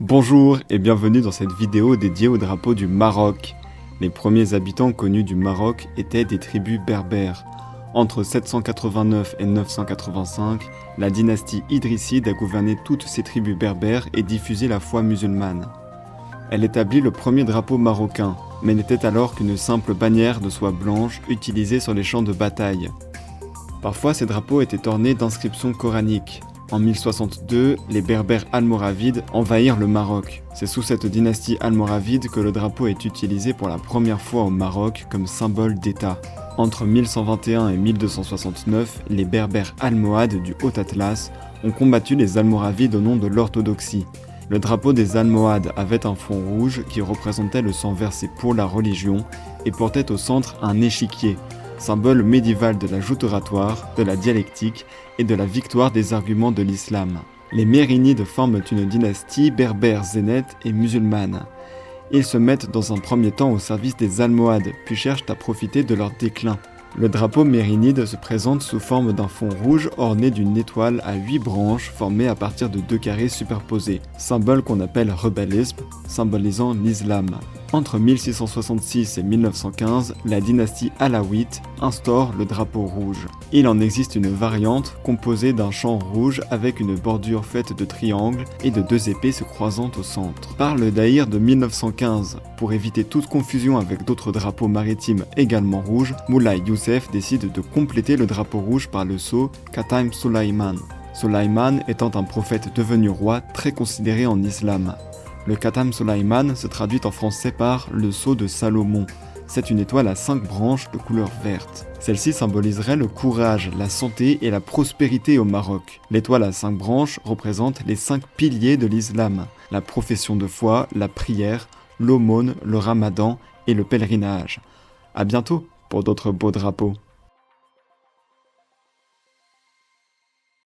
Bonjour et bienvenue dans cette vidéo dédiée au drapeau du Maroc. Les premiers habitants connus du Maroc étaient des tribus berbères. Entre 789 et 985, la dynastie idrisside a gouverné toutes ces tribus berbères et diffusé la foi musulmane. Elle établit le premier drapeau marocain, mais n'était alors qu'une simple bannière de soie blanche utilisée sur les champs de bataille. Parfois ces drapeaux étaient ornés d'inscriptions coraniques. En 1062, les Berbères almoravides envahirent le Maroc. C'est sous cette dynastie almoravide que le drapeau est utilisé pour la première fois au Maroc comme symbole d'État. Entre 1121 et 1269, les Berbères almohades du Haut-Atlas ont combattu les Almoravides au nom de l'orthodoxie. Le drapeau des Almohades avait un fond rouge qui représentait le sang versé pour la religion et portait au centre un échiquier, symbole médiéval de la joute oratoire, de la dialectique et de la victoire des arguments de l'islam. Les Mérinides forment une dynastie berbère zénète et musulmane. Ils se mettent dans un premier temps au service des Almohades, puis cherchent à profiter de leur déclin. Le drapeau mérinide se présente sous forme d'un fond rouge orné d'une étoile à 8 branches formées à partir de 2 carrés superposés, symbole qu'on appelle rebalisme, symbolisant l'islam. Entre 1666 et 1915, la dynastie alaouite instaure le drapeau rouge. Il en existe une variante composée d'un champ rouge avec une bordure faite de triangles et de 2 épées se croisant au centre. Par le daïr de 1915, pour éviter toute confusion avec d'autres drapeaux maritimes également rouges, Moulay Youssef décide de compléter le drapeau rouge par le sceau Khatam Solayman. Solayman étant un prophète devenu roi très considéré en islam. Le Khatam Solayman se traduit en français par le sceau de Salomon. C'est une étoile à 5 branches de couleur verte. Celle-ci symboliserait le courage, la santé et la prospérité au Maroc. L'étoile à 5 branches représente les 5 piliers de l'islam: la profession de foi, la prière, l'aumône, le ramadan et le pèlerinage. À bientôt pour d'autres beaux drapeaux.